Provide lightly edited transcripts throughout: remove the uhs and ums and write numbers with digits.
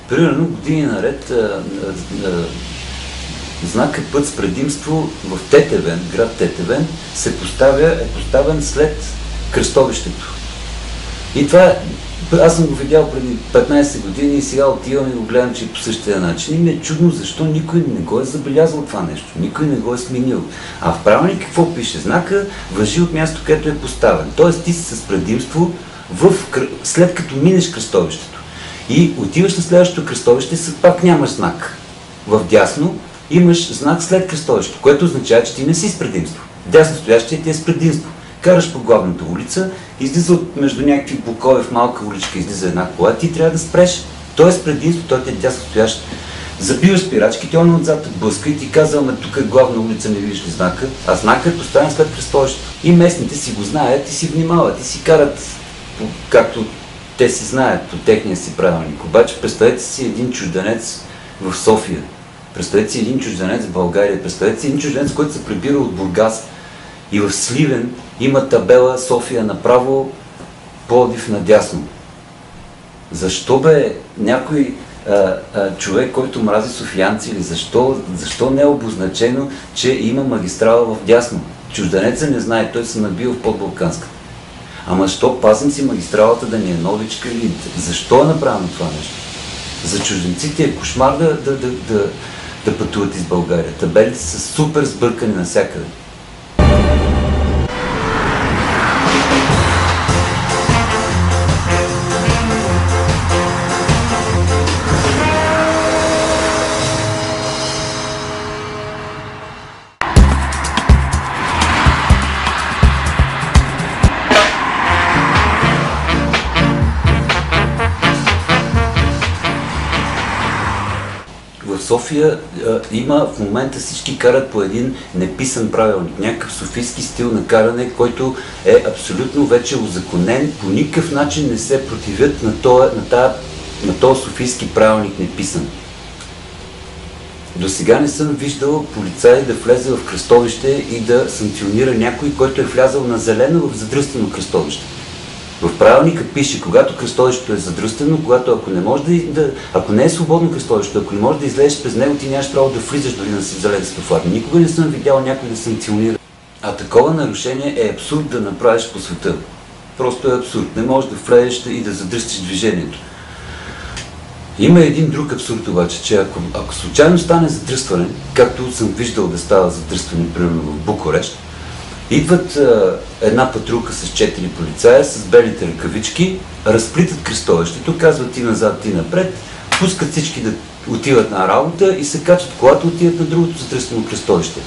Примерно години наред знака път с предимство в Тетевен, град Тетевен, е поставен след кръстовището. И това аз съм го видял преди 15 години и сега отивам и го гледам, че по същия начин. И ми е чудно защо никой не го е забелязал това нещо, никой не го е сменил. А в правилник какво пише? Знака важи от място, където е поставен. Тоест ти си с предимство след като минеш кръстовището. И отиваш на следващото кръстовище, пак нямаш знак. Вдясно имаш знак след кръстовището, което означава, че ти не си с предимство. Дясно стоящия ти е с предимство. Караш по главната улица, излиза между някакви блокове в малка уличка, излиза една кола, ти трябва да спреш. Той е с предимство, той ти е дясно стоящ. Забиваш спирачките, он отзад те блъска и ти казва, ама тук е главна улица, не виждаш ли знака? А знака е поставен след кръстовището. И местните си го знаят и си внимават, и си карат както те си знаят по техния си правилник. Обаче представете си един чужденец в София, представете си един чужденец в България, представете си един чужденец, който се прибира от Бургас и в Сливен има табела София направо, Пловдив надясно. Защо някой човек, който мрази софиянци, или защо не е обозначено, че има магистрала в дясно? Чужденеца не знае, той се набил в подбалканската. Ама защо пазим си магистралата да ни е новичка или защо е направено това нещо? За чужденците е кошмар да пътуват из България. Табелите са супер сбъркани навсякъде. В София има в момента всички карат по един неписан правилник, някакъв софийски стил на каране, който е абсолютно вече узаконен, по никакъв начин не се противят на този софийски правилник неписан. До сега не съм виждал полицай да влезе в кръстовище и да санкционира някой, който е влязъл на зелено в задръстено кръстовище. В правилника пише, когато кръстовището е задръстено, ако не е свободно кръстовището, ако не можеш да излезеш през него, ти нямаш право да влизаш дори на зелен светофар. Никога не съм видял някой да санкционира. А такова нарушение е абсурд да направиш по света. Просто е абсурд. Не можеш да влезеш и да задръстиш движението. Има един друг абсурд обаче, че ако случайно стане задръстване, както съм виждал да става задръстване, примерно в Букурещ, идват една патрулка с 4 полицая, с белите ръкавички, разплитат кръстовището, казват ти назад, ти напред, пускат всички да отиват на работа и се качат в колата, отиват на другото задръстено кръстовище.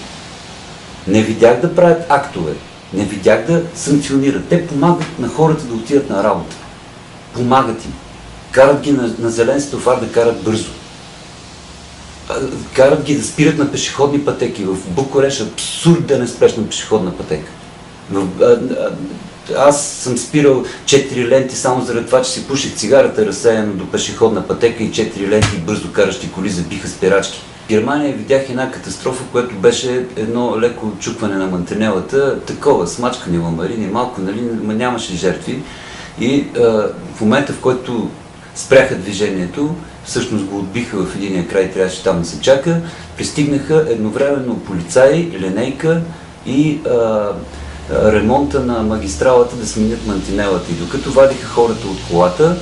Не видях да правят актове, не видях да санкционират. Те помагат на хората да отидат на работа. Помагат им. Карат ги на зелен светофар да карат бързо. Карат ги да спират на пешеходни пътеки. В Букурещ абсурд да не спреш на пешеходна пътека. Аз съм спирал 4 ленти само заради това, че си пуших цигарата разсеяно до пешеходна пътека и 4 ленти бързо каращи коли забиха спирачки. В Германия видях една катастрофа, която беше едно леко отчукване на мантинелата, такова, смачкани ламарини, малко, нали, нямаше жертви. И в момента, в който спряха движението, всъщност го отбиха в единия край, трябваше там да се чака, пристигнаха едновременно полицаи, линейка и ремонта на магистралата да сменят мантинелата. И докато вадиха хората от колата,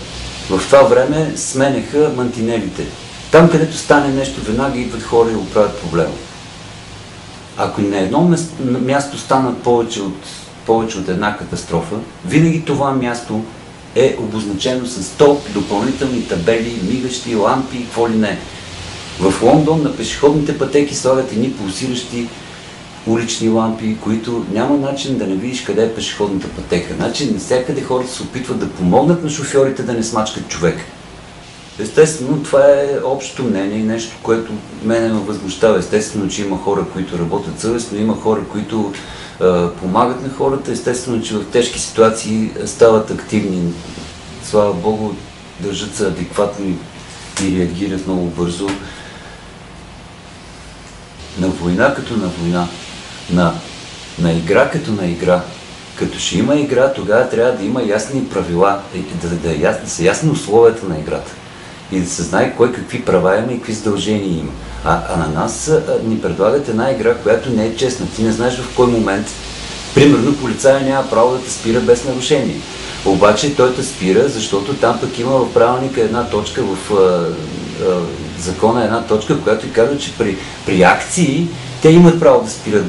в това време сменяха мантинелите. Там, където стане нещо, веднага идват хора и оправят проблема. Ако на едно място станат повече от една катастрофа, винаги това място е обозначено с 100 допълнителни табели, мигащи, лампи и какво ли не. В Лондон на пешеходните пътеки слагат едни пулсиращи улични лампи, които няма начин да не видиш къде е пешеходната пътека. Значи навсякъде хората се опитват да помогнат на шофьорите да не смачкат човек. Естествено, това е общото мнение и нещо, което мене ме възмущава. Естествено, че има хора, които работят съвестно, има хора, които помагат на хората. Естествено, че в тежки ситуации стават активни. Слава Богу, държат се адекватно и реагират много бързо. На война като на война, на игра като на игра. Като ще има игра, тогава трябва да има ясни правила, да са ясни условията на играта. и да се знае кой какви права има и какви задължения има. А на нас ни предлагат една игра, която не е честна. Ти не знаеш в кой момент, примерно, полицая няма право да те спира без нарушение. Обаче той те спира, защото там пък има в правилника една точка, в закона една точка, която и казва, че при акции те имат право да спират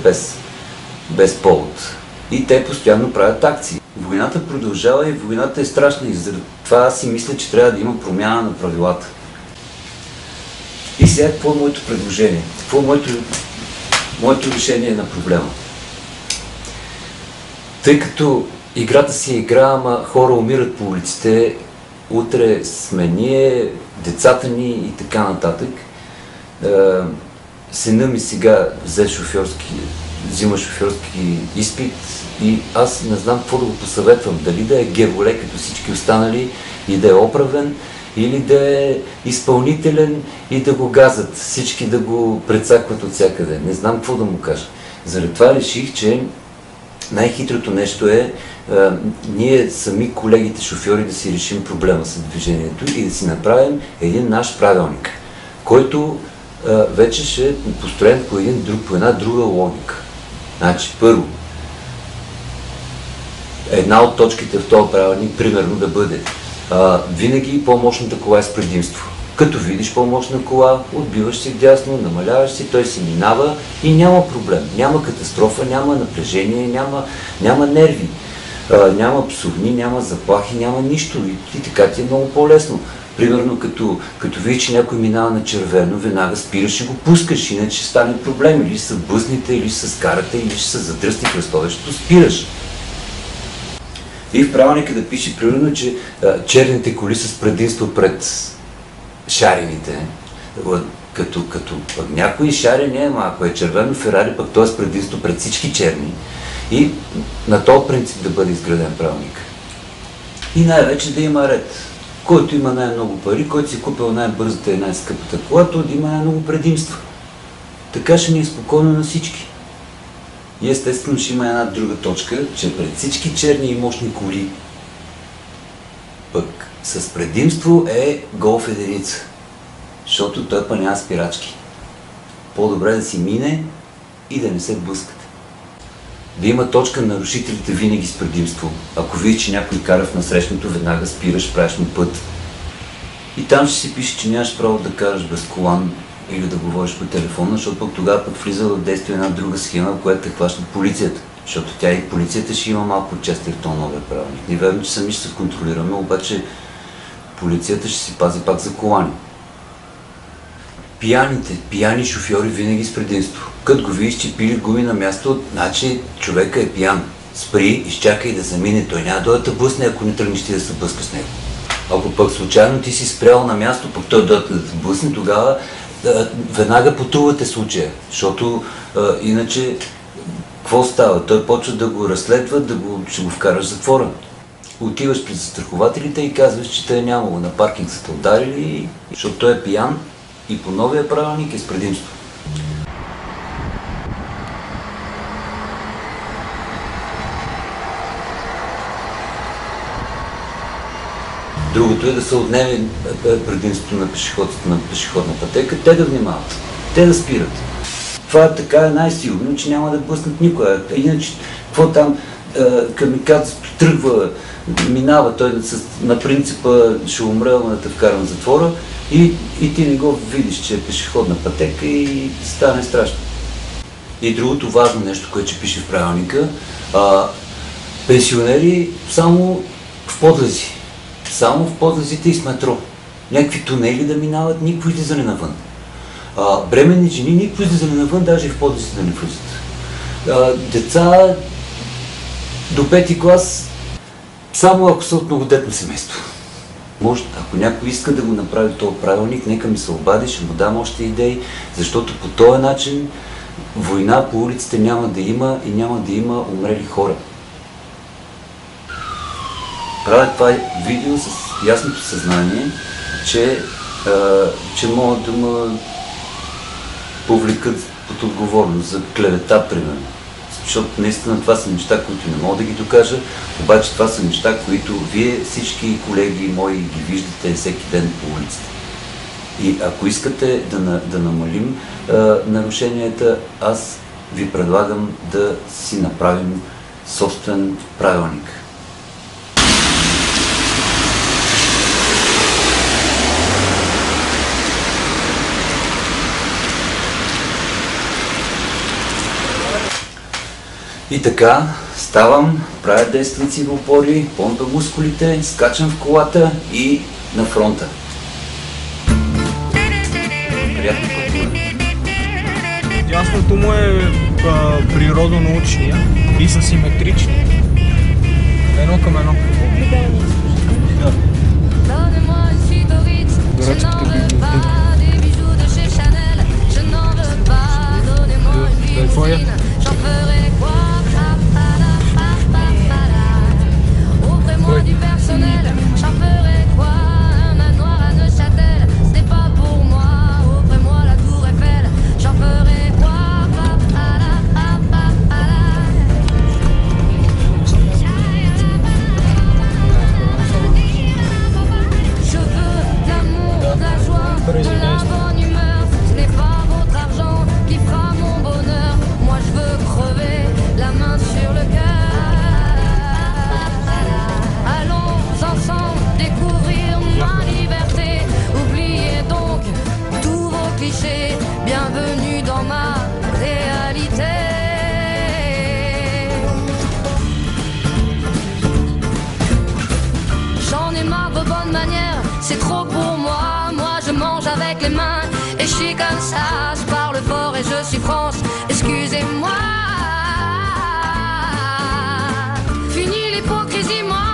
без повод. И те постоянно правят акции. Войната продължава и войната е страшна и заради това аз си мисля, че трябва да има промяна на правилата. И сега какво е моето предложение? Какво е моето решение на проблема? Тъй като играта си е игра, ама хора умират по улиците, утре сме ние, децата ни и така нататък. Сина ми сега взима шофьорски изпит и аз не знам какво да го посъветвам. Дали да е геволе като всички останали и да е оправен, или да е изпълнителен и да го газат, всички да го прецакват от всякъде. Не знам какво да му кажа. Заради това реших, че най-хитрото нещо е ние сами, колегите шофьори, да си решим проблема с движението и да си направим един наш правилник, който вече ще е построен по една друга логика. Значи, първо, една от точките в този правилник, примерно, да бъде винаги по-мощната кола е с предимство. Като видиш по-мощна кола, отбиваш си вдясно, намаляваш си, той си минава и няма проблем. Няма катастрофа, няма напрежение, няма нерви, няма псовни, няма заплахи, няма нищо. И така ти е много по-лесно. Примерно, като видиш, че някой минава на червено, веднага спираш и го пускаш, иначе ще стане проблем. Или ще се бъснете, или ще се скарате, или ще се задръсти кръстовището, спираш. И в правилника да пише, примерно, че черните коли са с предимство пред шарените. Като някой шарен ама ако е червено Ферари, пък той е с предимство пред всички черни. И на този принцип да бъде изграден правилник. И най-вече да има ред. Който има най-много пари, който си купил най-бързата и най-скъпата кола, той да има най-много предимства. Така ще ни е спокойно на всички. И естествено ще има една друга точка, че пред всички черни и мощни коли, пък с предимство е Голф единица, защото той няма спирачки. По-добре да си мине и да не се блъскате. Да има точка на нарушителите винаги с предимство. Ако видиш, че някой кара в насрещното, веднага спираш, правиш му път. И там ще си пише, че нямаш право да караш без колан или да говориш по телефона, защото пък тогава пък влиза в действие една друга схема, в която те хващат полицията. Защото тя и полицията ще има малко участие в този новия правилник. Не верно, че сами ще се контролираме, обаче полицията ще си пази пак за колани. Пияни шофьори винаги с предимство. Като го видиш, че пили гуми на място, значи човека е пиян. Спри, изчакай да замине, той няма да те блъсне, ако не тръгнеш ти да се блъска с него. Ако пък случайно ти си спрял на място, пък той да те блъсне, тогава веднага потувате случая, защото иначе какво става? Той почва да го разследва, ще го вкараш в затвора. Отиваш при застрахователите и казваш, че те е нямало, на паркинг са те ударили, защото той е пиян и по новия правилник е с предимство. Другото е да се отнеме предимството на пешеходците на пешеходна пътека, те да внимават, те да спират. Това така е най-сигурно, че няма да блъснат никога. Иначе, какво там, камикадзето тръгва, минава, той на принципа ще умре, но да те вкарам в затвора и ти не го видиш, че е пешеходна пътека и стане страшно. И другото важно нещо, което ще пише в правилника, пенсионери само в подлези. Само в подлезите и с метро. Някакви тунели да минават, никакво излизане навън. Бременни жени, никакво излизане навън, даже и в подлезите да не влизат. Деца до 5-ти клас, само ако са от многодетно семейство. Може, ако някой иска да го направи този правилник, нека ми се обади, ще му дам още идеи, защото по този начин война по улиците няма да има и няма да има умрели хора. Правя това видео с ясното съзнание, че могат да ме повлекат под отговорност за клевета, примерно. Защото наистина това са неща, които не мога да ги докажа, обаче това са неща, които вие всички колеги мои ги виждате всеки ден по улиците. И ако искате да намалим нарушенията, аз ви предлагам да си направим собствен правилник. И така, ставам, правя действеници в опори, помпя мускулите, скачам в колата и на фронта. Приятно пътуване. Дясното му е природонаучния и са симетрични. Едно към едно. Градските библиотеки. Какво е? Du personnel, j'en ferai quoi? Un manoir à Neuchâtel, c'était pas pour moi. Offrez-moi la tour Eiffel, j'en ferai quoi? Je veux de l'amour, de la joie, de la bonne humeur. Ce n'est pas votre argent qui fera mon bonheur. Moi je veux crever la main sur le cœur. Ensemble découvrir ma liberté. Oubliez donc tous vos clichés. Bienvenue dans ma réalité. J'en ai marre de bonnes manières, c'est trop pour moi. Moi je mange avec les mains et je suis comme ça. Je parle fort et je suis France, excusez-moi. Fini l'hypocrisie, moi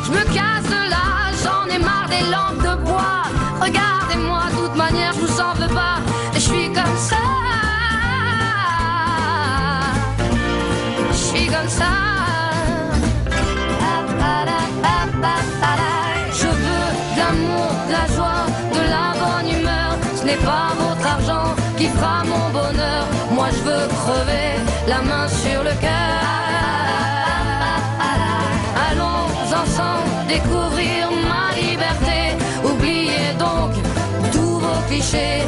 je me casse de là, j'en ai marre des lampes de bois. Regardez-moi, de toute manière, je vous en veux pas. Et je suis comme ça. Je suis comme ça. Je veux de l'amour, de la joie, de la bonne humeur. Ce n'est pas votre argent qui fera mon bonheur. Moi je veux crever la main sur le cœur. Allons ensemble découvrir ma liberté. Oubliez donc tous vos clichés.